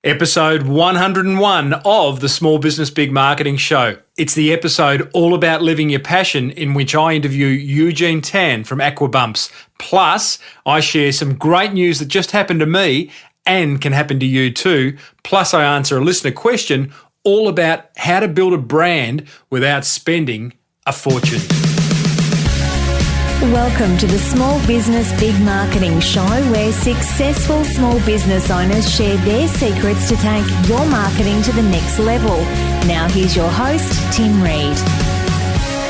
Episode 101 of the Small Business Big Marketing Show. It's the episode all about living your passion, in which I interview Eugene Tan from Aquabumps. Plus, I share some great news that just happened to me and can happen to you too. Plus, I answer a listener question all about how to build a brand without spending a fortune. Welcome to the Small Business Big Marketing Show, where successful small business owners share their secrets to take your marketing to the next level. Now here's your host, Tim Reid.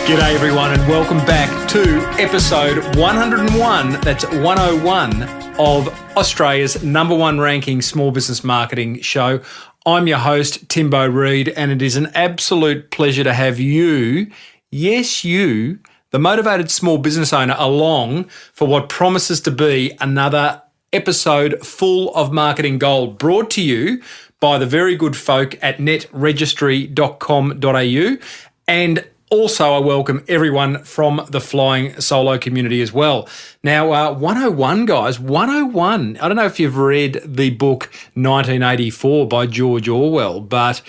G'day everyone, and welcome back to episode 101, that's 101 of Australia's number one ranking small business marketing show. I'm your host, Timbo Reid, and it is an absolute pleasure to have you, yes you, the motivated small business owner, along for what promises to be another episode full of marketing gold, brought to you by the very good folk at netregistry.com.au. And also I welcome everyone from the Flying Solo community as well. Now, 101, guys, 101. I don't know if you've read the book 1984 by George Orwell, but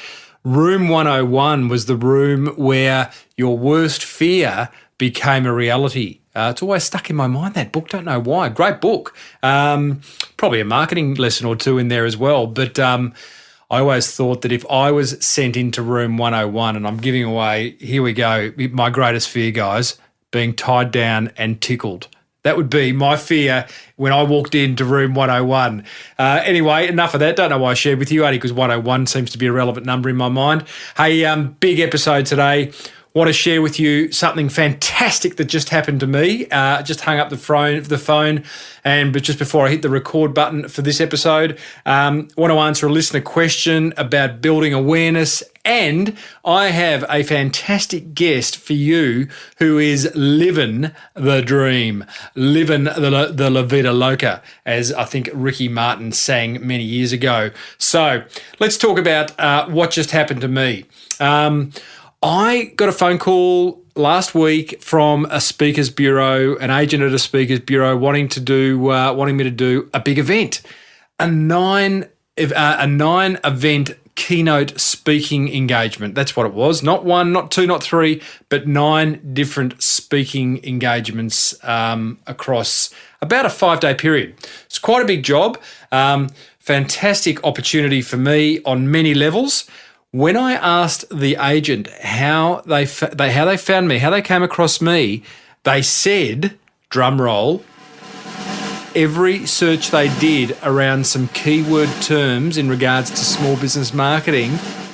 Room 101 was the room where your worst fear became a reality. It's always stuck in my mind, that book. Don't know why. Great book. Probably a marketing lesson or two in there as well. But I always thought that if I was sent into room 101, and I'm giving away, here we go, my greatest fear, guys, being tied down and tickled. That would be my fear when I walked into room 101. Anyway, enough of that. Don't know why I shared with you, only because 101 seems to be a relevant number in my mind. Hey, big episode today. Want to share with you something fantastic that just happened to me. Just hung up the phone, but just before I hit the record button for this episode, want to answer a listener question about building awareness, and I have a fantastic guest for you who is living the dream, living the La Vida Loca, as I think Ricky Martin sang many years ago. So let's talk about what just happened to me. I got a phone call last week from a speakers bureau, an agent at a speakers bureau, wanting me to do a big event, a nine event keynote speaking engagement. That's what it was. Not one, not two, not three, but 9 different speaking engagements across about a 5-day period. It's quite a big job. Fantastic opportunity for me on many levels. When I asked the agent how they found me, how they came across me, they said, drum roll, every search they did around some keyword terms in regards to small business marketing,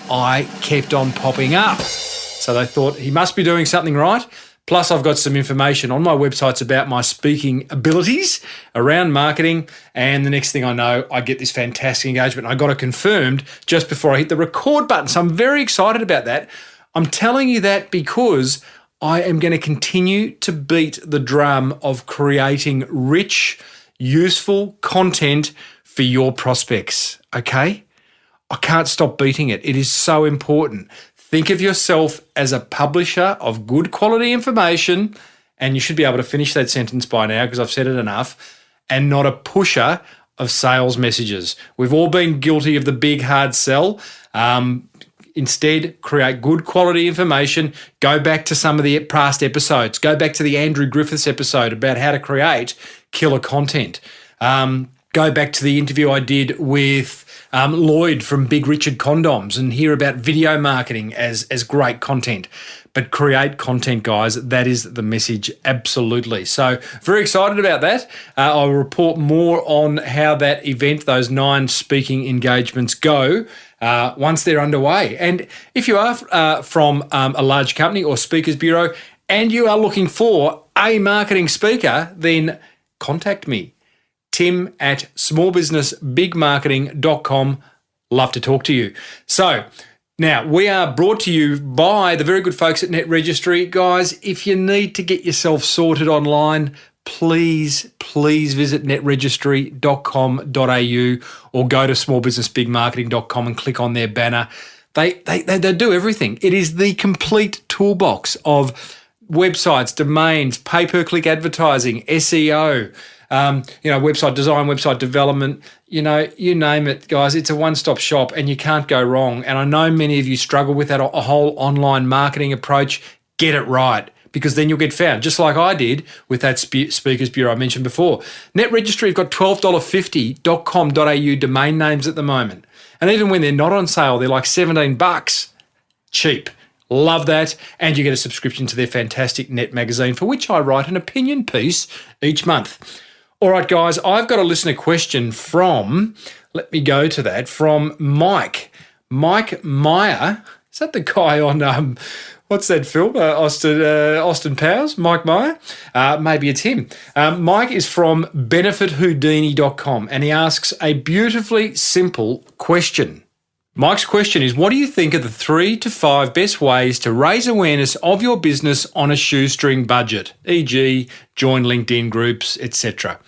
I kept on popping up. So they thought, he must be doing something right. Plus, I've got some information on my websites about my speaking abilities around marketing. And the next thing I know, I get this fantastic engagement. I got it confirmed just before I hit the record button. So I'm very excited about that. I'm telling you that because I am going to continue to beat the drum of creating rich, useful content for your prospects. Okay? I can't stop beating it. It is so important. Think of yourself as a publisher of good quality information, and you should be able to finish that sentence by now because I've said it enough, and not a pusher of sales messages. We've all been guilty of the big hard sell. Instead, create good quality information. Go back to some of the past episodes. Go back to the Andrew Griffiths episode about how to create killer content. Go back to the interview I did with Lloyd from Big Richard Condoms and hear about video marketing as great content. But create content, guys. That is the message, absolutely. So very excited about that. I'll report more on how that event, those 9 speaking engagements go once they're underway. And if you are from a large company or speakers bureau and you are looking for a marketing speaker, then contact me. Tim at smallbusinessbigmarketing.com. Love to talk to you. So now we are brought to you by the very good folks at Net Registry. Guys, if you need to get yourself sorted online, please visit netregistry.com.au or go to smallbusinessbigmarketing.com and click on their banner. They do everything. It is the complete toolbox of websites, domains, pay-per-click advertising, SEO, website design, website development, you name it, guys. It's a one-stop shop and you can't go wrong. And I know many of you struggle with that a whole online marketing approach. Get it right, because then you'll get found, just like I did with that Speakers Bureau I mentioned before. Net Registry have got $12.50.com.au domain names at the moment. And even when they're not on sale, they're like $17. Cheap. Love that. And you get a subscription to their fantastic Net magazine, for which I write an opinion piece each month. All right, guys, I've got a listener question from, let me go to that, from Mike. Mike Meyer. Is that the guy on, what's that film? Austin Powers? Mike Meyer? Maybe it's him. Mike is from benefithoudini.com and he asks a beautifully simple question. Mike's question is, what do you think are the 3 to 5 best ways to raise awareness of your business on a shoestring budget, e.g. join LinkedIn groups, etc.?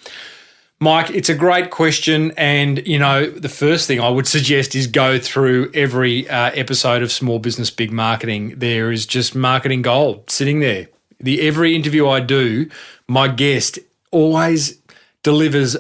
Mike, it's a great question, and, the first thing I would suggest is go through every episode of Small Business Big Marketing. There is just marketing gold sitting there. Every interview I do, my guest always delivers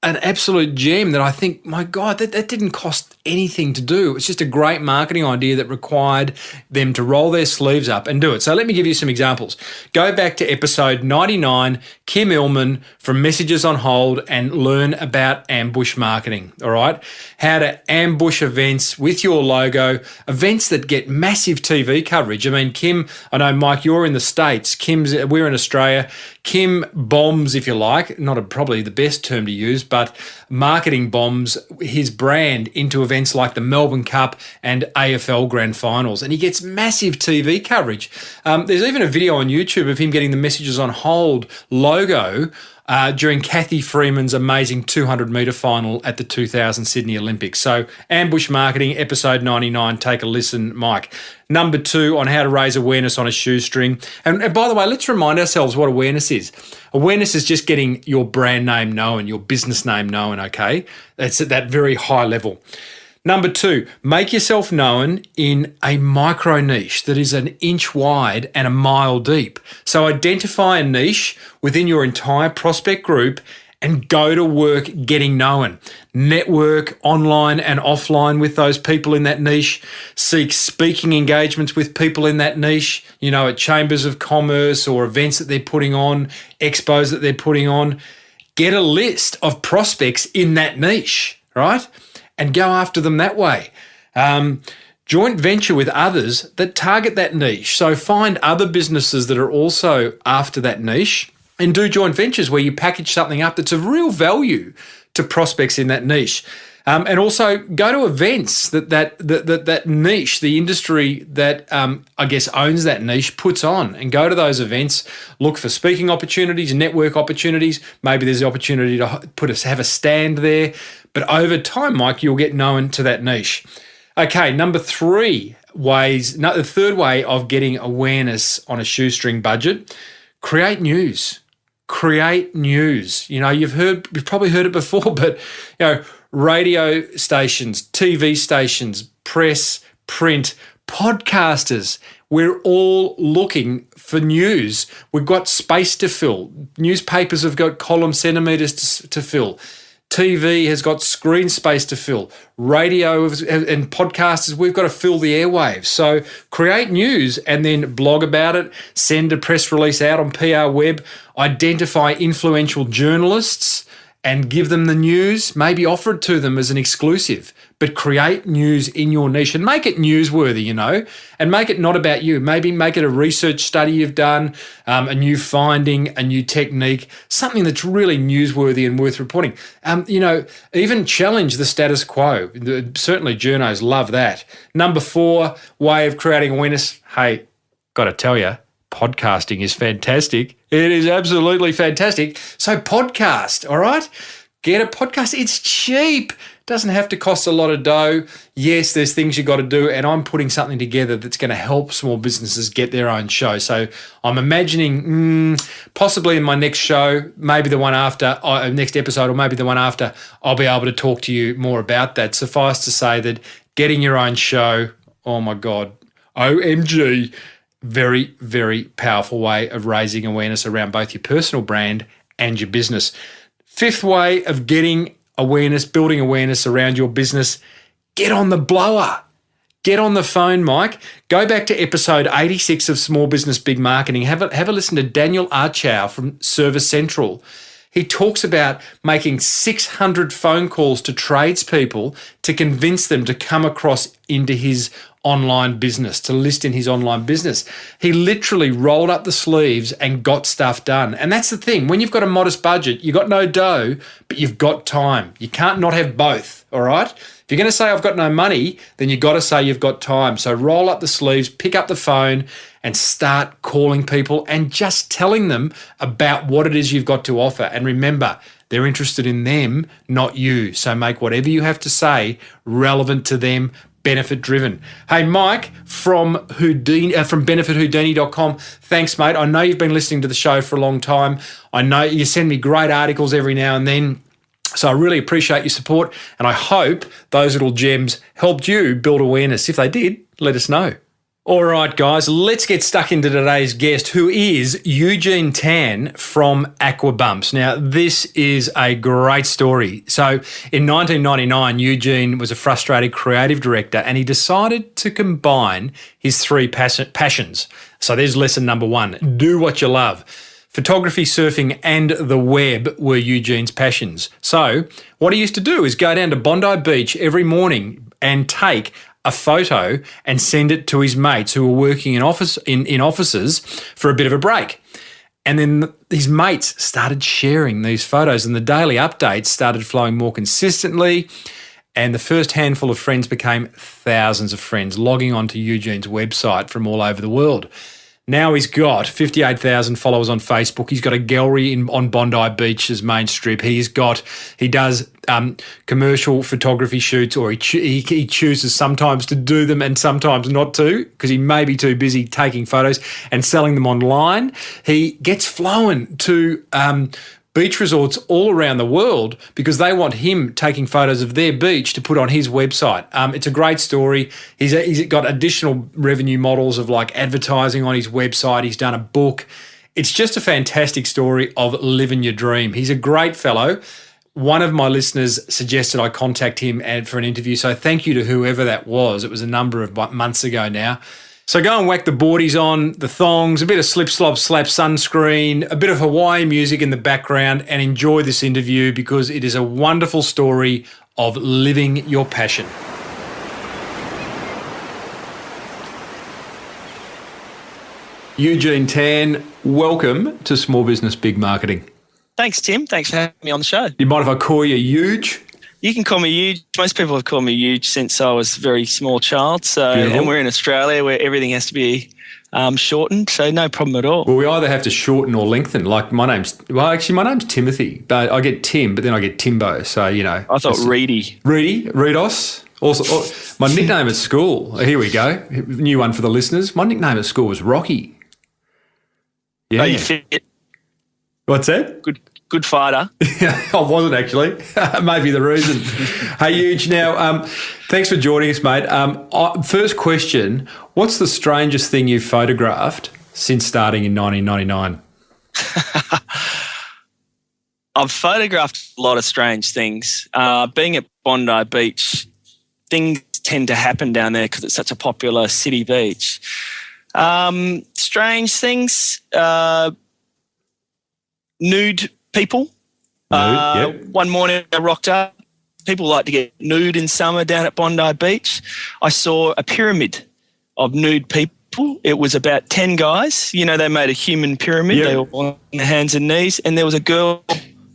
an absolute gem that I think, my God, that didn't cost anything to do. It's just a great marketing idea that required them to roll their sleeves up and do it. So let me give you some examples. Go back to episode 99, Kim Illman from Messages on Hold, and learn about ambush marketing, all right? How to ambush events with your logo, events that get massive TV coverage. I mean, Kim, I know, Mike, you're in the States. We're in Australia. Kim bombs, if you like, not probably the best term to use, but marketing bombs his brand into events like the Melbourne Cup and AFL Grand Finals, and he gets massive TV coverage. There's even a video on YouTube of him getting the Messages on Hold logo during Kathy Freeman's amazing 200-metre final at the 2000 Sydney Olympics. So ambush marketing, episode 99, take a listen, Mike. Number 2, on how to raise awareness on a shoestring. And by the way, let's remind ourselves what awareness is. Awareness is just getting your brand name known, your business name known, okay? That's at that very high level. Number 2, make yourself known in a micro niche that is an inch wide and a mile deep. So identify a niche within your entire prospect group and go to work getting known. Network online and offline with those people in that niche. Seek speaking engagements with people in that niche, at chambers of commerce or events that they're putting on, expos that they're putting on. Get a list of prospects in that niche, right? And go after them that way. Joint venture with others that target that niche. So find other businesses that are also after that niche and do joint ventures where you package something up that's of real value to prospects in that niche. And also go to events that niche, the industry that I guess owns that niche, puts on, and go to those events. Look for speaking opportunities, network opportunities. Maybe there's the opportunity to have a stand there. But over time, Mike, you'll get known to that niche. Okay, number 3 ways. The third way of getting awareness on a shoestring budget: create news. Create news. You've probably heard it before, but radio stations, TV stations, press, print, podcasters. We're all looking for news. We've got space to fill. Newspapers have got column centimetres to fill. TV has got screen space to fill. Radio and podcasters, we've got to fill the airwaves. So create news and then blog about it, send a press release out on PR Web, identify influential journalists and give them the news, maybe offer it to them as an exclusive, but create news in your niche and make it newsworthy, and make it not about you. Maybe make it a research study you've done, a new finding, a new technique, something that's really newsworthy and worth reporting. Even challenge the status quo. Certainly journos love that. Number 4 way of creating awareness. Hey, got to tell you, podcasting is fantastic. It is absolutely fantastic. So podcast, all right? Get a podcast. It's cheap. Doesn't have to cost a lot of dough. Yes, there's things you got to do, and I'm putting something together that's going to help small businesses get their own show. So I'm imagining possibly in my next show, maybe the one after, next episode, or maybe the one after, I'll be able to talk to you more about that. Suffice to say that getting your own show, oh my God, OMG, very, very powerful way of raising awareness around both your personal brand and your business. 5th way of getting awareness, building awareness around your business, get on the blower. Get on the phone, Mike. Go back to episode 86 of Small Business Big Marketing. Have a listen to Daniel Archow from Service Central. He talks about making 600 phone calls to tradespeople to convince them to come across into his online business, to list in his online business. He literally rolled up the sleeves and got stuff done. And that's the thing. When you've got a modest budget, you've got no dough, but you've got time. You can't not have both, all right? If you're going to say I've got no money, then you've got to say you've got time. So roll up the sleeves, pick up the phone and start calling people and just telling them about what it is you've got to offer. And remember, they're interested in them, not you. So make whatever you have to say relevant to them, benefit driven. Hey, Mike from benefithoudini.com. Thanks, mate. I know you've been listening to the show for a long time. I know you send me great articles every now and then. So I really appreciate your support, and I hope those little gems helped you build awareness. If they did, let us know. All right, guys, let's get stuck into today's guest, who is Eugene Tan from Aquabumps. Now, this is a great story. So in 1999, Eugene was a frustrated creative director, and he decided to combine his three passions. So there's lesson number one. Do what you love. Photography, surfing and the web were Eugene's passions. So what he used to do is go down to Bondi Beach every morning and take a photo and send it to his mates who were working in offices for a bit of a break. And then his mates started sharing these photos and the daily updates started flowing more consistently. And the first handful of friends became thousands of friends logging onto Eugene's website from all over the world. Now he's got 58,000 followers on Facebook. He's got a gallery on Bondi Beach's main strip. He does commercial photography shoots, or he chooses sometimes to do them and sometimes not to, because he may be too busy taking photos and selling them online. He gets flown to beach resorts all around the world because they want him taking photos of their beach to put on his website. It's a great story. He's got additional revenue models of like advertising on his website. He's done a book. It's just a fantastic story of living your dream. He's a great fellow. One of my listeners suggested I contact him for an interview, so thank you to whoever that was. It was a number of months ago now. So go and whack the boardies on, the thongs, a bit of slip, slop, slap sunscreen, a bit of Hawaii music in the background, and enjoy this interview because it is a wonderful story of living your passion. Eugene Tan, welcome to Small Business Big Marketing. Thanks, Tim. Thanks for having me on the show. You mind if I call you Euge? You can call me Huge. Most people have called me Huge since I was a very small child. So, Beautiful. And we're in Australia where everything has to be shortened, so no problem at all. Well, we either have to shorten or lengthen. Like my name's Timothy, but I get Tim, but then I get Timbo. So, you know. I thought Reedy. Reidos. Also, my nickname at school, here we go, new one for the listeners. My nickname at school was Rocky. Yeah. Oh, you fit. What's that? Good fighter. I wasn't actually. Maybe the reason. Hey, Huge. Now, thanks for joining us, mate. First question, what's the strangest thing you've photographed since starting in 1999? I've photographed a lot of strange things. Being at Bondi Beach, things tend to happen down there because it's such a popular city beach. Strange things, nude people. Yep. One morning I rocked up. People like to get nude in summer down at Bondi Beach. I saw a pyramid of nude people. It was about 10 guys. You know, they made a human pyramid. Yep. They were on their hands and knees, and there was a girl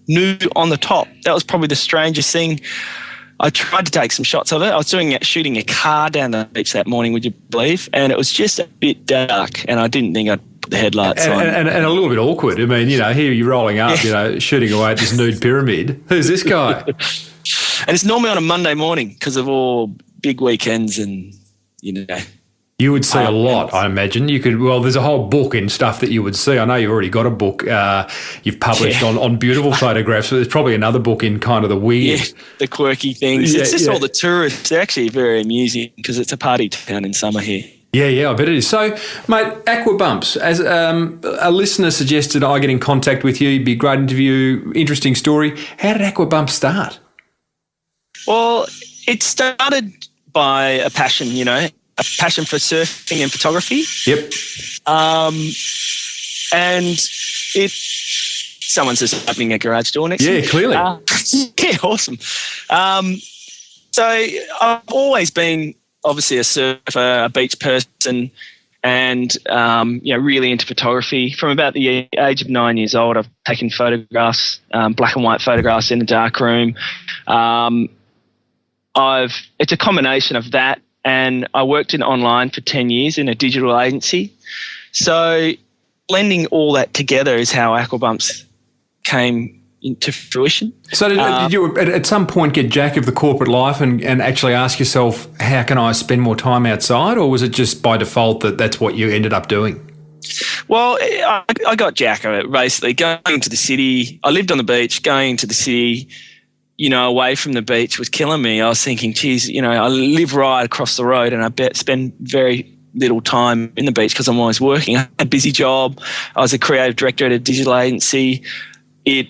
nude on the top. That was probably the strangest thing. I tried to take some shots of it. I was shooting a car down the beach that morning, would you believe? And it was just a bit dark, and I didn't think I'd put the headlights on. And a little bit awkward. I mean, you know, here you're rolling up, you know, shooting away at this nude pyramid. Who's this guy? And it's normally on a Monday morning because of all big weekends and, you know. You would see a lot, I imagine. There's a whole book and stuff that you would see. I know you've already got a book you've published on beautiful photographs, but there's probably another book in kind of the weird. Yeah, the quirky things. It's just all the tourists. They're actually very amusing because it's a party town in summer here. Yeah, I bet it is. So, mate, Aquabumps, as a listener suggested I get in contact with you, it'd be a great interview, interesting story. How did Aquabumps start? Well, it started by a passion, a passion for surfing and photography. Yep. And someone's just opening a garage door next to me. Yeah, clearly. Yeah, awesome. So I've always been obviously a surfer, a beach person, and really into photography. From about the age of 9 years old, I've taken photographs, black and white photographs in a dark room. It's a combination of that, and I worked in online for 10 years in a digital agency. So blending all that together is how Aquabumps came into fruition. So did you at some point get jack of the corporate life and actually ask yourself, how can I spend more time outside, or was it just by default that that's what you ended up doing? Well, I got jack of it, basically. Going to the city, I lived on the beach, going to the city, away from the beach was killing me. I was thinking, geez, I live right across the road and I spend very little time in the beach because I'm always working. I had a busy job. I was a creative director at a digital agency. It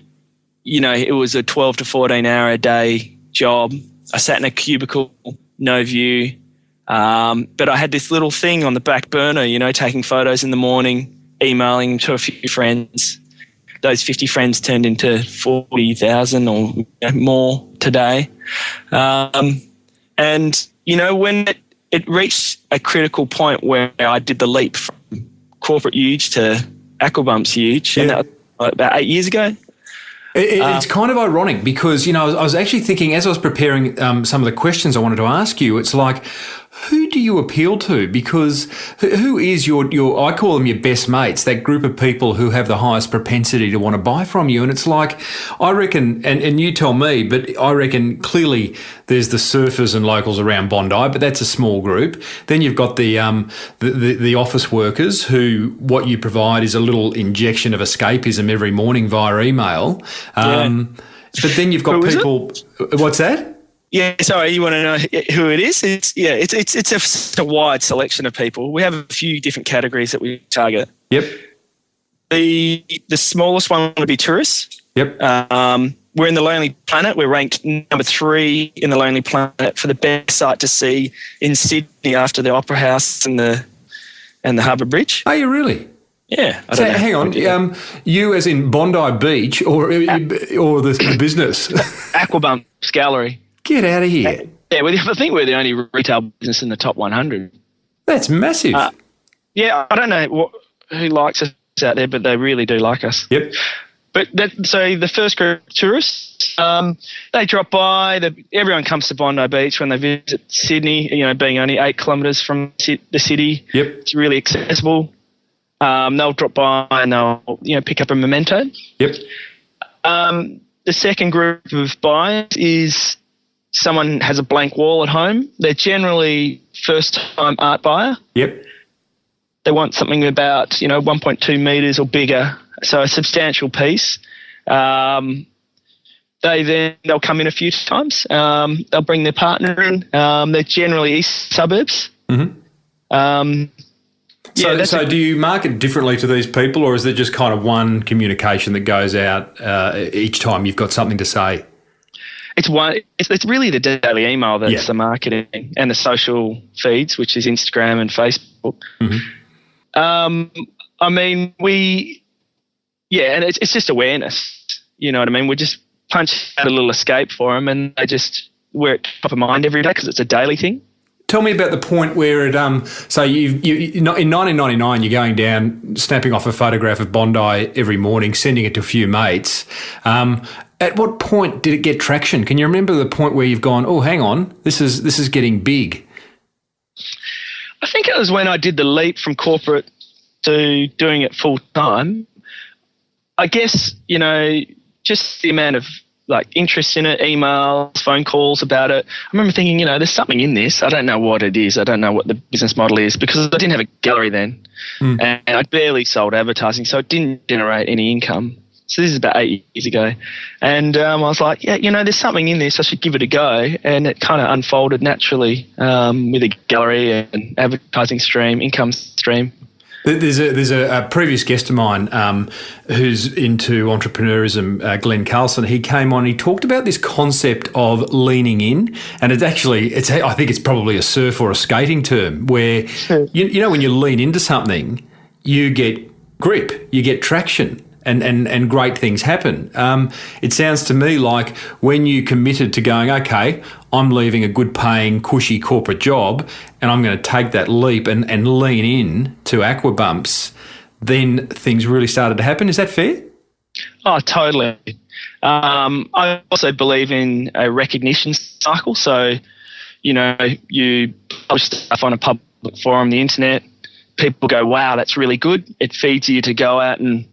was a 12 to 14 hour a day job. I sat in a cubicle, no view. But I had this little thing on the back burner, taking photos in the morning, emailing to a few friends. Those 50 friends turned into 40,000 or more today. And when it reached a critical point where I did the leap from corporate yooj to Aquabumps yooj, and that was about 8 years ago. It's kind of ironic because, I was actually thinking as I was preparing some of the questions I wanted to ask you, it's like, who do you appeal to? Because who is your I call them your best mates, that group of people who have the highest propensity to want to buy from you. And it's like, I reckon, and you tell me, but I reckon clearly there's the surfers and locals around Bondi, but that's a small group. Then you've got the office workers who what you provide is a little injection of escapism every morning via email. But then you've got people. What's that? Yeah, sorry, you want to know who it is? It's a wide selection of people. We have a few different categories that we target. Yep. The smallest one would be tourists. Yep. We're in the Lonely Planet. We're ranked number 3 in the Lonely Planet for the best sight to see in Sydney after the Opera House and the Harbour Bridge. Are you really? Yeah. So hang on, you as in Bondi Beach or the business? Aquabumps Gallery. Get out of here. Yeah, I think we're the only retail business in the top 100. That's massive. Yeah, I don't know who likes us out there, but they really do like us. Yep. But so the first group of tourists, they drop by. Everyone comes to Bondi Beach when they visit Sydney, being only 8 kilometres from the city. Yep. It's really accessible. They'll drop by and they'll pick up a memento. Yep. The second group of buyers is someone has a blank wall at home. They're generally first-time art buyer. Yep. They want something about 1.2 metres or bigger, so a substantial piece. They'll come in a few times. They'll bring their partner in. They're generally east suburbs. Mm-hmm. So do you market differently to these people, or is there just kind of one communication that goes out each time you've got something to say? It's really the daily email that's the marketing, and the social feeds, which is Instagram and Facebook. Mm-hmm. I mean, and it's just awareness. You know what I mean? We just punch out a little escape for them, and we're at top of mind every day because it's a daily thing. Tell me about the point where it. So in 1999, you're going down, snapping off a photograph of Bondi every morning, sending it to a few mates. At what point did it get traction? Can you remember the point where you've gone, oh, hang on, this is getting big? I think it was when I did the leap from corporate to doing it full time. I guess, just the amount of interest in it, emails, phone calls about it. I remember thinking, there's something in this. I don't know what it is. I don't know what the business model is, because I didn't have a gallery then. And I barely sold advertising, so it didn't generate any income. So this is about 8 years ago. And I was like, there's something in this. I should give it a go. And it kind of unfolded naturally with a gallery and advertising stream, income stream. There's a previous guest of mine who's into entrepreneurism, Glenn Carlson. He came on. He talked about this concept of leaning in, and I think it's probably a surf or a skating term where you know when you lean into something, you get grip, you get traction. And great things happen. It sounds to me like when you committed to going, okay, I'm leaving a good paying, cushy corporate job and I'm going to take that leap and lean in to Aquabumps, then things really started to happen. Is that fair? Oh, totally. I also believe in a recognition cycle. So, you know, you publish stuff on a public forum, the internet, people go, wow, that's really good. It feeds you to go out and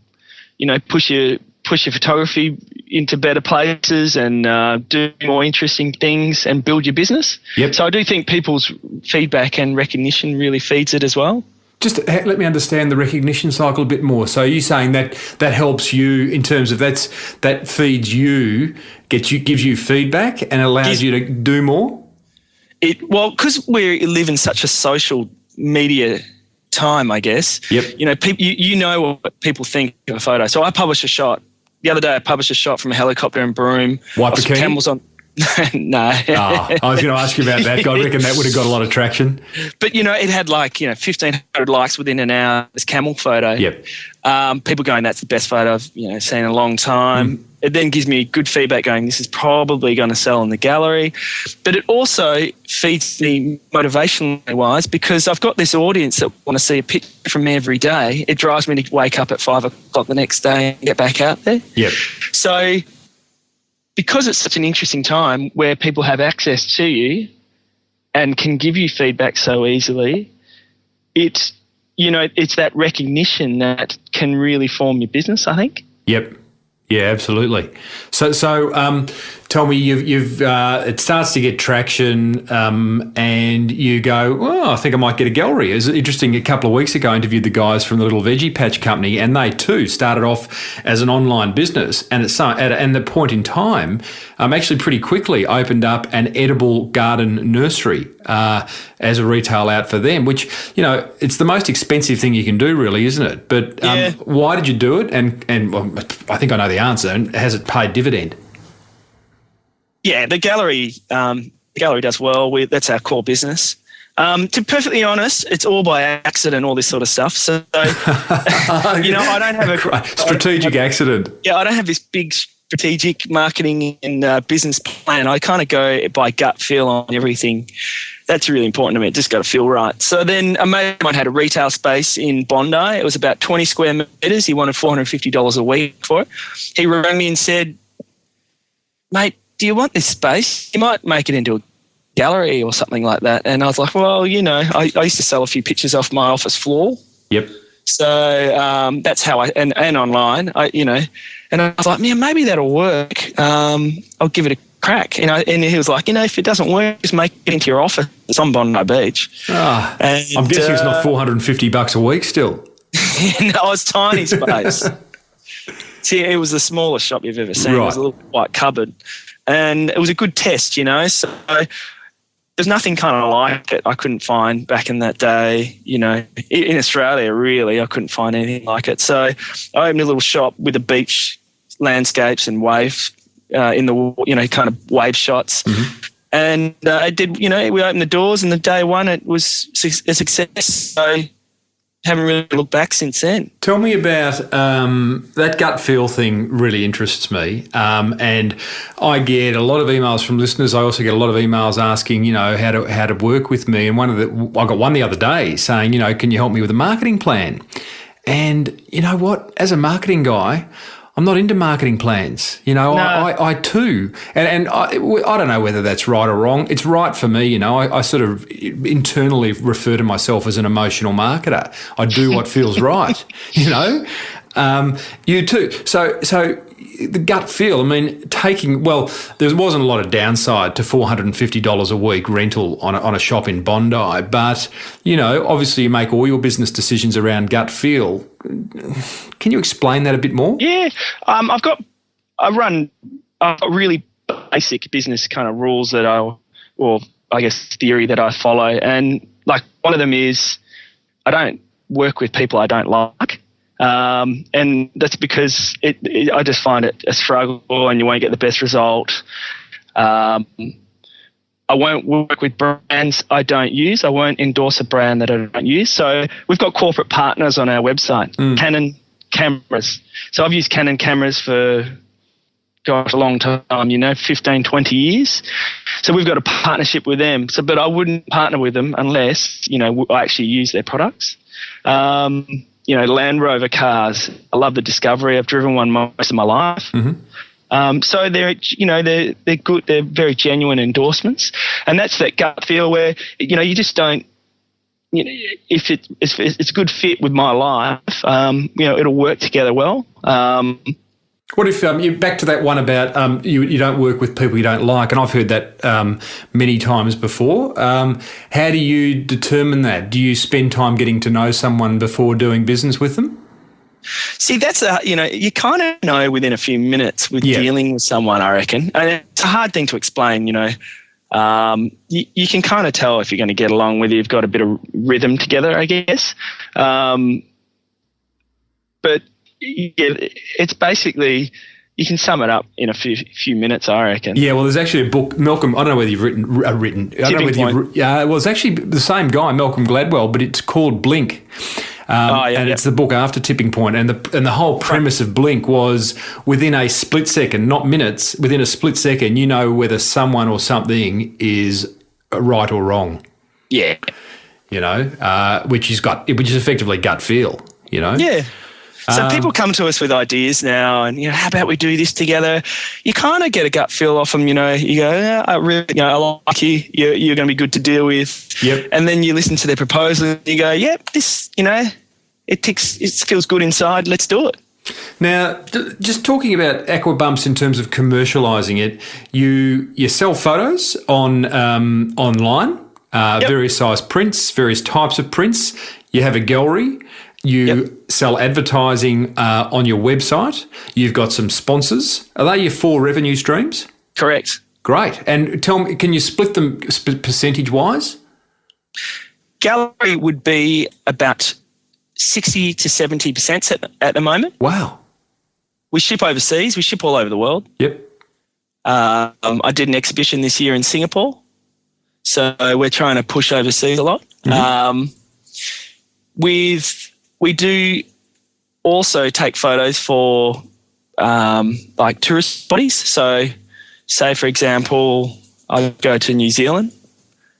you know, push your photography into better places and do more interesting things and build your business. Yep. So I do think people's feedback and recognition really feeds it as well. Just let me understand the recognition cycle a bit more. So you're saying that helps you in terms of that feeds you, gives you feedback and allows you to do more? Well, because we live in such a social media time, I guess. Yep. You know, you know what people think of a photo. So I published a shot. The other day I published a shot from a helicopter in Broome. White bikini? Camels on. No. I was going to ask you about that. I reckon that would have got a lot of traction. But, you know, it had 1,500 likes within an hour, this camel photo. Yep. People going, that's the best photo I've seen in a long time. It then gives me good feedback going, this is probably going to sell in the gallery. But it also feeds me motivationally wise because I've got this audience that want to see a picture from me every day. It drives me to wake up at 5 o'clock the next day and get back out there. Yep. So because it's such an interesting time where people have access to you and can give you feedback so easily, it's that recognition that can really form your business, I think. Yep. Yeah, absolutely. So tell me, you've it starts to get traction, and you go, well, I think I might get a gallery. It's interesting. A couple of weeks ago, I interviewed the guys from the Little Veggie Patch Company, and they too started off as an online business, and at the point in time, actually pretty quickly opened up an edible garden nursery as a retail out for them. Which it's the most expensive thing you can do, really, isn't it? But why did you do it? And well, I think I know the answer. And has it paid dividend? Yeah, the gallery does well. That's our core business. To be perfectly honest, it's all by accident, all this sort of stuff. So, I don't have a strategic accident. Yeah, I don't have this big strategic marketing and business plan. I kind of go by gut feel on everything. That's really important to me. It just got to feel right. So then a mate of mine had a retail space in Bondi. It was about 20 square metres. He wanted $450 a week for it. He rang me and said, mate, do you want this space? You might make it into a gallery or something like that. And I was like, well, I used to sell a few pictures off my office floor. Yep. So that's how and online, and I was like, man, maybe that'll work. I'll give it a crack. And he was like, if it doesn't work, just make it into your office. It's on Bondi Beach. I'm guessing it's not $450 a week still. No, it's tiny space. See, it was the smallest shop you've ever seen. Right. It was a little white cupboard. And it was a good test, So there's nothing kind of like it I couldn't find back in that day, in Australia, really. I couldn't find anything like it. So I opened a little shop with a beach, landscapes and waves in the, kind of wave shots. Mm-hmm. And I did, we opened the doors and the day one it was a success. So haven't really looked back since then. Tell me about that gut feel thing. Really interests me, and I get a lot of emails from listeners. I also get a lot of emails asking, how to work with me. And I got one the other day saying, can you help me with a marketing plan? And you know what? As a marketing guy, I'm not into marketing plans. No. I too, and I don't know whether that's right or wrong. It's right for me. I sort of internally refer to myself as an emotional marketer. I do what feels right. You too. So the gut feel. I mean, there wasn't a lot of downside to $450 a week rental on a shop in Bondi, but obviously you make all your business decisions around gut feel. Can you explain that a bit more? Yeah, I run really basic business kind of rules that theory that I follow, and like one of them is I don't work with people I don't like. And that's because I just find it a struggle and you won't get the best result. I won't work with brands I don't use. I won't endorse a brand that I don't use. So we've got corporate partners on our website, Canon cameras. So I've used Canon cameras for, a long time, 15, 20 years. So we've got a partnership with them. But I wouldn't partner with them unless, I actually use their products. Land Rover cars. I love the Discovery. I've driven one most of my life. So they're good. They're very genuine endorsements, and that's that gut feel where you just don't. If it's a good fit with my life, it'll work together well. What if you back to that one about you don't work with people you don't like, and I've heard that many times before. How do you determine that? Do you spend time getting to know someone before doing business with them? See, that's you kind of know within a few minutes with dealing with someone, I reckon. And it's a hard thing to explain, you can kind of tell if you're going to get along, whether you've got a bit of rhythm together, I guess. But it's basically, you can sum it up in a few minutes, I reckon. Yeah, well, there's actually a book, Malcolm. I don't know whether you've written. I don't know whether well, it's actually the same guy, Malcolm Gladwell, but it's called Blink. It's the book after Tipping Point, and the whole premise of Blink was within a split second, not minutes, within a split second, you know whether someone or something is right or wrong. Yeah, which is effectively gut feel. Yeah. So people come to us with ideas now, and how about we do this together? You kind of get a gut feel off them. You go, yeah, I like you. You're going to be good to deal with. Yep. And then you listen to their proposal, and you go, yep, this, it feels good inside. Let's do it. Now, just talking about Aquabumps in terms of commercialising it, you sell photos online, various size prints, various types of prints. You have a gallery. You sell advertising on your website. You've got some sponsors. Are they your 4 revenue streams? Correct. Great. And tell me, can you split them percentage-wise? Gallery would be about 60 to 70% at the moment. Wow. We ship overseas. We ship all over the world. Yep. I did an exhibition this year in Singapore, so we're trying to push overseas a lot. We do also take photos for like tourist bodies. So say, for example, I go to New Zealand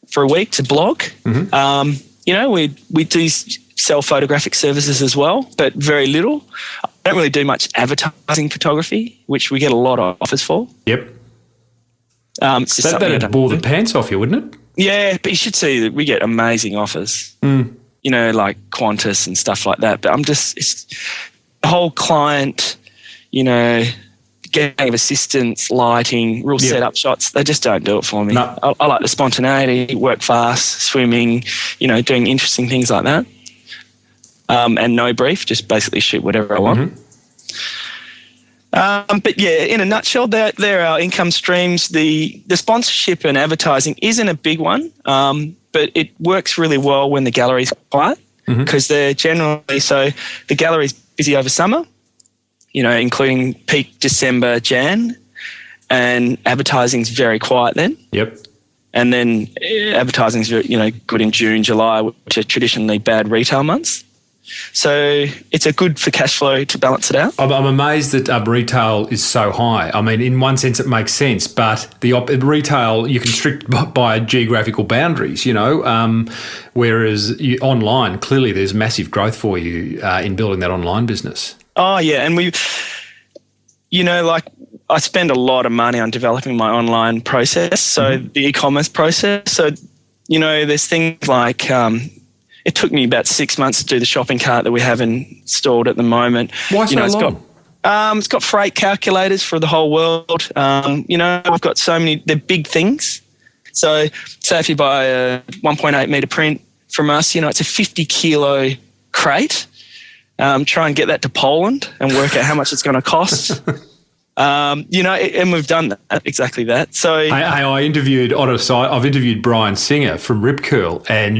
for a week to blog. We do sell photographic services as well, but very little. I don't really do much advertising photography, which we get a lot of offers for. Yep. That'd bore the pants off you, wouldn't it? Yeah, but you should see that we get amazing offers. Like Qantas and stuff like that. But it's the whole client, getting of assistance, lighting, real setup shots. They just don't do it for me. No. I like the spontaneity, work fast, swimming, doing interesting things like that. And no brief, just basically shoot whatever I want. But yeah, in a nutshell, they're our income streams. The sponsorship and advertising isn't a big one. But it works really well when the gallery's quiet because they're generally, so the gallery's busy over summer, including peak December, Jan, and advertising's very quiet then. Yep. And then advertising's, good in June, July, which are traditionally bad retail months. So it's a good for cash flow to balance it out. I'm amazed that retail is so high. I mean, in one sense, it makes sense, but the retail you constrict by geographical boundaries, whereas online, clearly there's massive growth for you in building that online business. Oh, yeah. And I spend a lot of money on developing my online process, so the e-commerce process. So, there's things like it took me about 6 months to do the shopping cart that we have installed at the moment. Why so long? It's got freight calculators for the whole world. We've got so many, they're big things. So say if you buy a 1.8 metre print from us, it's a 50 kilo crate. Try and get that to Poland and work out how much it's going to cost. And we've done that, exactly that. So I interviewed on a site. I've interviewed Brian Singer from Rip Curl, and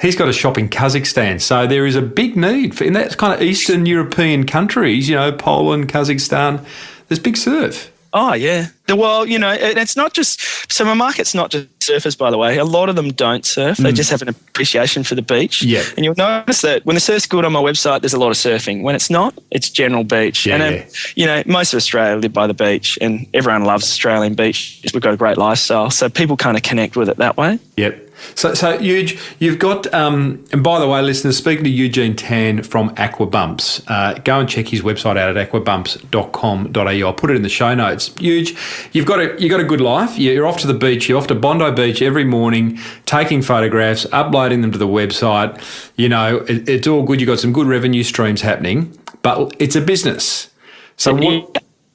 he's got a shop in Kazakhstan. So there is a big need in that kind of Eastern European countries. Poland, Kazakhstan. There's big surf. Oh, yeah. Well, it's not just – so my market's not just surfers, by the way. A lot of them don't surf. They just have an appreciation for the beach. Yeah. And you'll notice that when the surf's good on my website, there's a lot of surfing. When it's not, it's general beach. Yeah, and, most of Australia live by the beach, and everyone loves Australian beach. We've got a great lifestyle. So people kind of connect with it that way. Yep. So Euge, you've got, and by the way, listeners, speaking to Eugene Tan from Aquabumps, go and check his website out at aquabumps.com.au. I'll put it in the show notes. Euge, you've got a good life. You're off to the beach. You're off to Bondi Beach every morning, taking photographs, uploading them to the website. It's all good. You've got some good revenue streams happening, but it's a business. So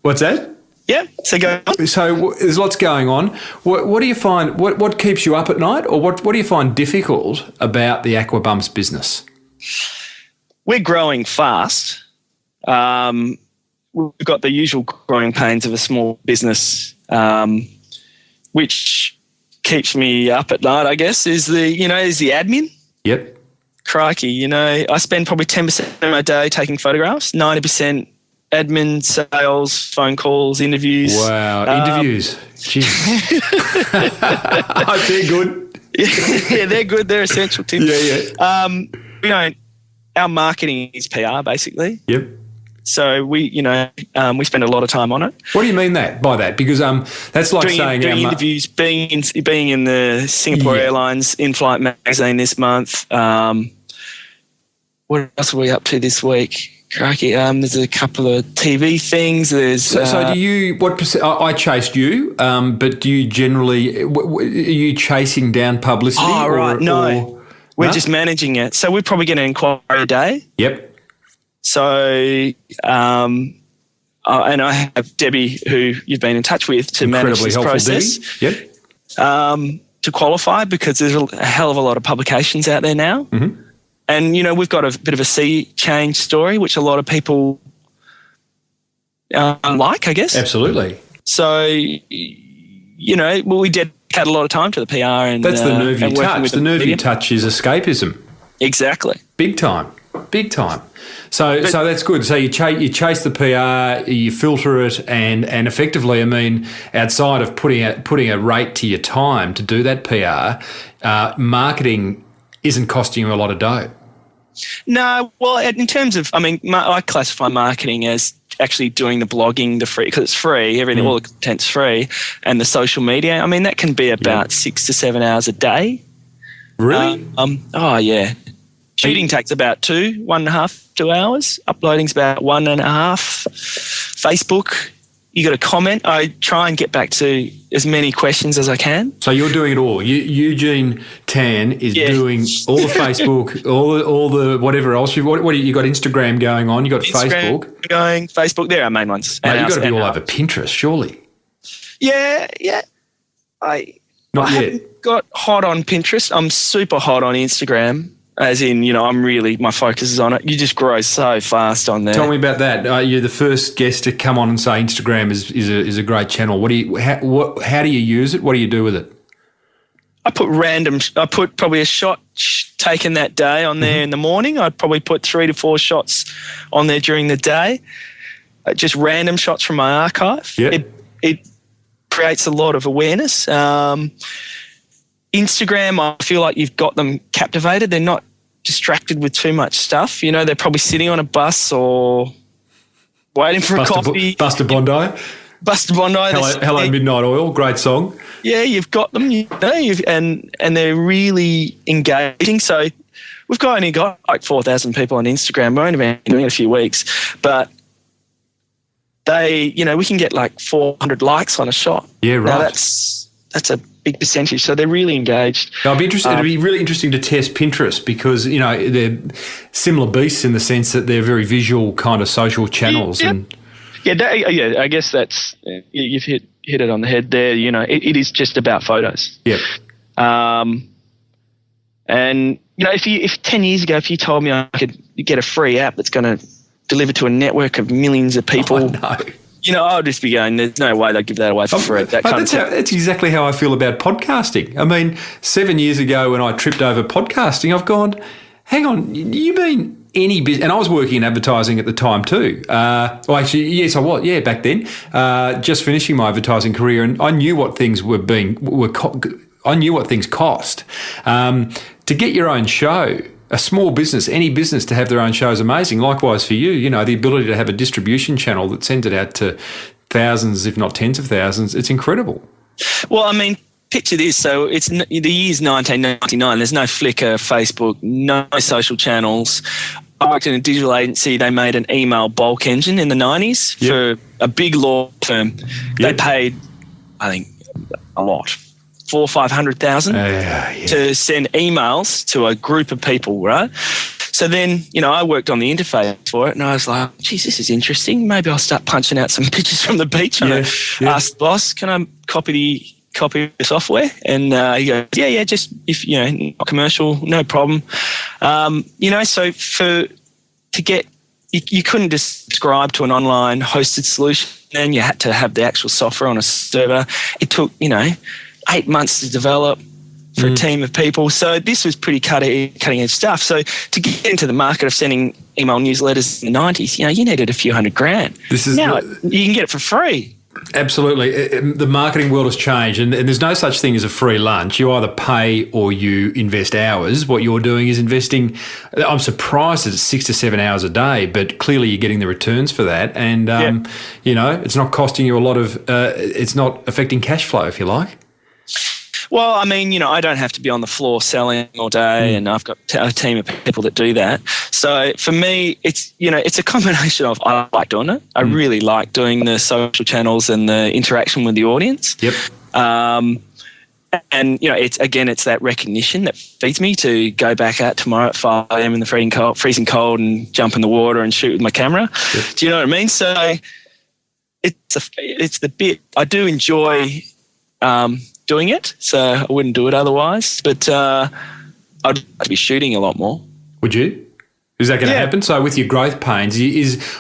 what's that? Yeah, so go on. So there's lots going on. What do you find, what keeps you up at night, or what do you find difficult about the Aquabumps business? We're growing fast. We've got the usual growing pains of a small business, which keeps me up at night, I guess, is the admin. Yep. Crikey, I spend probably 10% of my day taking photographs, 90% admin, sales, phone calls, interviews. Wow, interviews. Jeez. I hope they're good. Yeah, they're good. They're essential, Tim. Yeah. Our marketing is PR, basically. Yep. So we spend a lot of time on it. What do you mean by that? Because that's like saying doing interviews, being in the Singapore Airlines in-flight magazine this month. What else are we up to this week? Crikey, there's a couple of TV things. So do you? What percent? I chased you, but do you generally? Are you chasing down publicity? Oh, right. No, we're just managing it. So we probably get an inquiry a day. Yep. So, and I have Debbie, who you've been in touch with, to manage this process. Debbie. Yep. To qualify, because there's a hell of a lot of publications out there now. Mm-hmm. And, we've got a bit of a sea change story, which a lot of people like, I guess. Absolutely. So, we dedicate a lot of time to the PR. And that's the nerve you touch. The nerve you touch is escapism. Exactly. Big time. So that's good. So you chase the PR, you filter it, and effectively, I mean, outside of putting a rate to your time to do that PR, marketing isn't costing you a lot of dough. No, well, in terms of, I classify marketing as actually doing the blogging, the free, because it's free, everything, all the content's free, and the social media. That can be about 6 to 7 hours a day. Really? Oh, yeah. Shooting takes about 1.5, 2 hours. Uploading's about 1.5. Facebook, you got to comment. I try and get back to as many questions as I can. So you're doing it all. Eugene Tan is doing all the Facebook, all the whatever else. You got Instagram going on. You got Facebook going. Facebook. They're our main ones. Mate, you've got to be all over Pinterest, surely. Yeah. I haven't got hot on Pinterest. I'm super hot on Instagram. As in, my focus is on it. You just grow so fast on there. Tell me about that. You're the first guest to come on and say Instagram is a great channel. How do you use it? What do you do with it? I put probably a shot taken that day on there in the morning. I'd probably put 3 to 4 shots on there during the day. Just random shots from my archive. Yep. It creates a lot of awareness. Instagram, I feel like you've got them captivated. They're not distracted with too much stuff. They're probably sitting on a bus or waiting for a coffee. Buster Bondi. Hello Midnight Oil. Great song. Yeah, you've got them, and they're really engaging. So we've only got like 4,000 people on Instagram. We've only been doing it a few weeks, but we can get like 400 likes on a shot. Yeah, right. Now that's a big percentage, so they're really engaged. I'd be interested. It'd be really interesting to test Pinterest because they're similar beasts in the sense that they're very visual kind of social channels. I guess that's you've hit it on the head there. It is just about photos. Yeah. And if 10 years ago, if you told me I could get a free app that's going to deliver to a network of millions of people, I'll just be going, there's no way they'll give that away for free. That's exactly how I feel about podcasting. I mean, 7 years ago when I tripped over podcasting, I've gone, hang on, you mean any business? And I was working in advertising at the time too. Actually, yes, I was. Yeah, back then, just finishing my advertising career, and I knew what things I knew what things cost. To get your own show, a small business, any business to have their own show is amazing. Likewise for you, the ability to have a distribution channel that sends it out to thousands, if not tens of thousands, it's incredible. Well, I mean, picture this. So it's the year's 1999. There's no Flickr, Facebook, no social channels. I worked in a digital agency. They made an email bulk engine in the 90s for a big law firm. They paid, I think, a lot, 400,000 or 500,000 to send emails to a group of people, right? So then, I worked on the interface for it, and I was like, geez, this is interesting. Maybe I'll start punching out some pictures from the beach. And I asked the boss, can I copy the software? And he goes, yeah, just if, not commercial, no problem. So you couldn't just subscribe to an online hosted solution, and you had to have the actual software on a server. It took, 8 months to develop for a team of people. So this was pretty cutting edge stuff. So to get into the market of sending email newsletters in the 90s, you needed a few $100,000. Now you can get it for free. Absolutely. The marketing world has changed, and there's no such thing as a free lunch. You either pay or you invest hours. What you're doing is investing. I'm surprised it's 6 to 7 hours a day, but clearly you're getting the returns for that. And, it's not costing you a lot of, it's not affecting cash flow, if you like. Well, I mean, I don't have to be on the floor selling all day, and I've got a team of people that do that. So for me, it's a combination of I like doing it. I really like doing the social channels and the interaction with the audience. Yep. And it's that recognition that feeds me to go back out tomorrow at 5 a.m. in the freezing cold and jump in the water and shoot with my camera. Yep. Do you know what I mean? So it's the bit I do enjoy. Doing it, so I wouldn't do it otherwise. But I'd like to be shooting a lot more. Would you? Is that going to happen? So with your growth pains,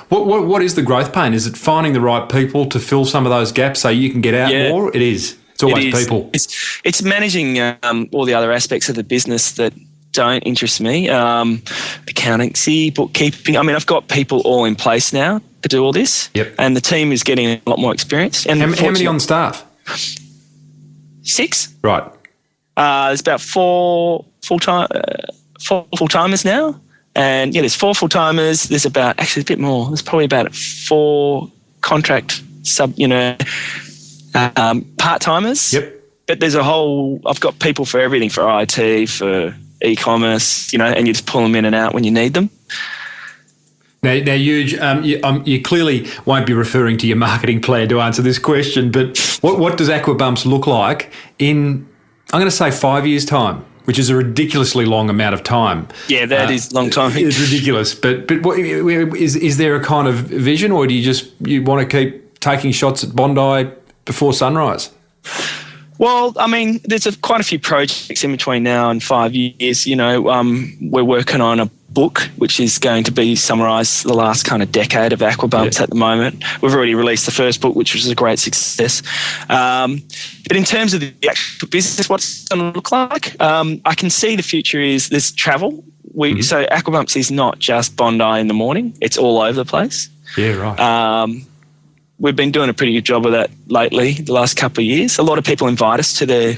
what is the growth pain? Is it finding the right people to fill some of those gaps so you can get out more? It is. It's always people. It's managing all the other aspects of the business that don't interest me. Accountancy, bookkeeping. I mean, I've got people all in place now to do all this. Yep. And the team is getting a lot more experience. And how many on staff? 6. Right. There's about 4 full-timers now. And, there's 4 full-timers. There's about, actually a bit more. There's probably about 4 contract part-timers. Yep. But there's I've got people for everything, for IT, for e-commerce, and you just pull them in and out when you need them. Now, Eugene, you clearly won't be referring to your marketing plan to answer this question, but what does Aquabumps look like in, I'm going to say 5 years' time, which is a ridiculously long amount of time. Yeah, that is a long time. It's ridiculous. But what, is there a kind of vision, or do you want to keep taking shots at Bondi before sunrise? Well, I mean, there's quite a few projects in between now and 5 years. We're working on a book which is going to be summarise the last kind of decade of Aquabumps at the moment. We've already released the first book, which was a great success. But in terms of the actual business, what's it going to look like? I can see the future is there's travel. So Aquabumps is not just Bondi in the morning. It's all over the place. Yeah, right. We've been doing a pretty good job of that lately, the last couple of years. A lot of people invite us to their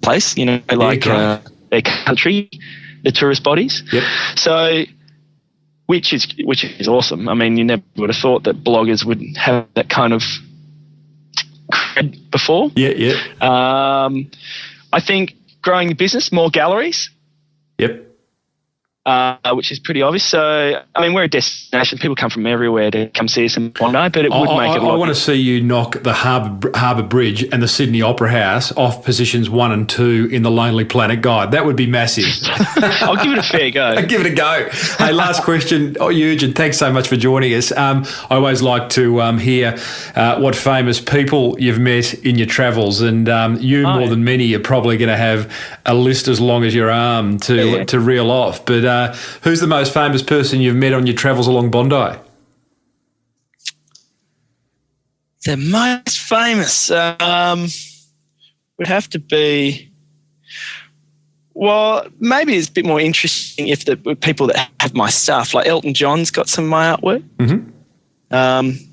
place, their country, the tourist bodies. Yep. So, which is awesome. I mean, you never would have thought that bloggers would have that kind of cred before. Yeah. I think growing the business, more galleries. Yep. Which is pretty obvious. So, I mean, we're a destination. People come from everywhere to come see us in Bondi, but it would make it a lot. I want to see you knock the Harbour Bridge and the Sydney Opera House off positions 1 and 2 in the Lonely Planet Guide. That would be massive. I'll give it a fair go. Give it a go. Hey, last question. Eugene, thanks so much for joining us. I always like to hear what famous people you've met in your travels, and more than many are probably going to have a list as long as your arm to reel off. But who's the most famous person you've met on your travels along Bondi? The most famous would have to be, well, maybe it's a bit more interesting if the people that have my stuff, like Elton John's got some of my artwork. Mm-hmm.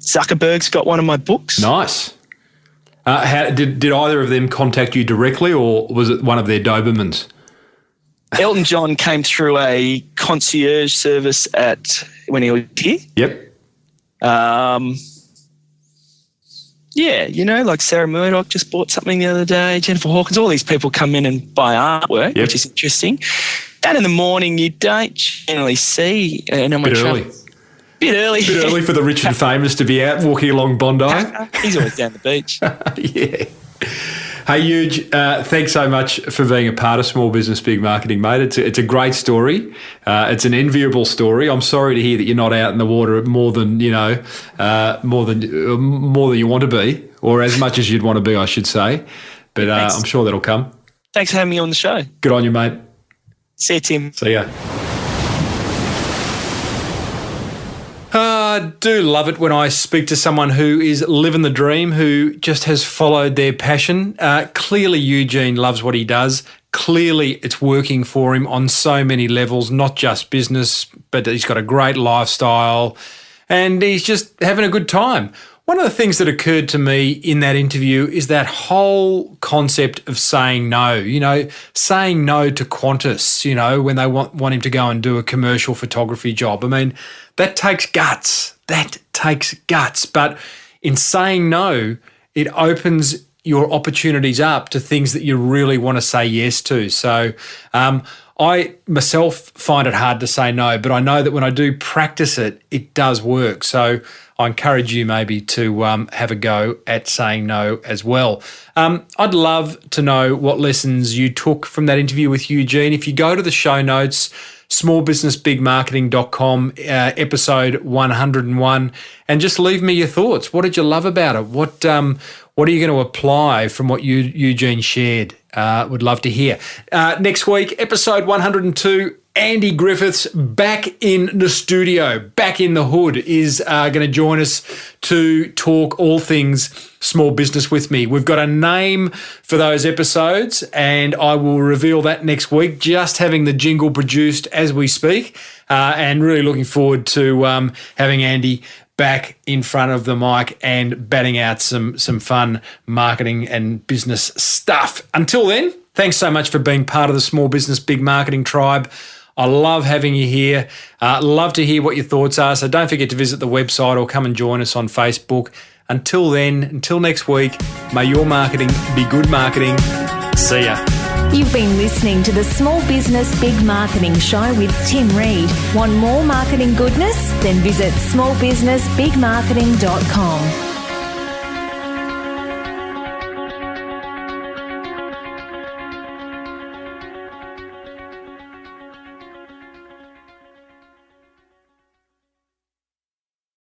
Zuckerberg's got one of my books. Nice. Did either of them contact you directly, or was it one of their Dobermans? Elton John came through a concierge service when he was here. Yep. Yeah, like Sarah Murdoch just bought something the other day, Jennifer Hawkins, all these people come in and buy artwork, which is interesting. And in the morning, you don't generally see. Bit early. Bit early. Bit early for the rich and famous to be out walking along Bondi. He's always down the beach. Yeah. Hey, Euge, thanks so much for being a part of Small Business Big Marketing, mate. It's a great story. It's an enviable story. I'm sorry to hear that you're not out in the water more than you want to be, or as much as you'd want to be, I should say. But I'm sure that'll come. Thanks for having me on the show. Good on you, mate. See you, Tim. See ya. I do love it when I speak to someone who is living the dream, who just has followed their passion. Clearly, Eugene loves what he does. Clearly, it's working for him on so many levels, not just business, but he's got a great lifestyle and he's just having a good time. One of the things that occurred to me in that interview is that whole concept of saying no, saying no to Qantas, when they want him to go and do a commercial photography job. I mean, that takes guts. But in saying no, it opens your opportunities up to things that you really want to say yes to. So I myself find it hard to say no, but I know that when I do practice it, it does work. So I encourage you maybe to have a go at saying no as well. I'd love to know what lessons you took from that interview with Eugene. If you go to the show notes, smallbusinessbigmarketing.com, episode 101, and just leave me your thoughts. What did you love about it? What are you going to apply from what Eugene shared? Would love to hear. Next week, episode 102, Andy Griffiths back in the studio, back in the hood, is going to join us to talk all things small business with me. We've got a name for those episodes and I will reveal that next week, just having the jingle produced as we speak, and really looking forward to having Andy back in front of the mic and batting out some fun marketing and business stuff. Until then, thanks so much for being part of the Small Business Big Marketing tribe. I love having you here. Love to hear what your thoughts are. So don't forget to visit the website or come and join us on Facebook. Until then, until next week, may your marketing be good marketing. See ya. You've been listening to the Small Business Big Marketing Show with Tim Reid. Want more marketing goodness? Then visit smallbusinessbigmarketing.com.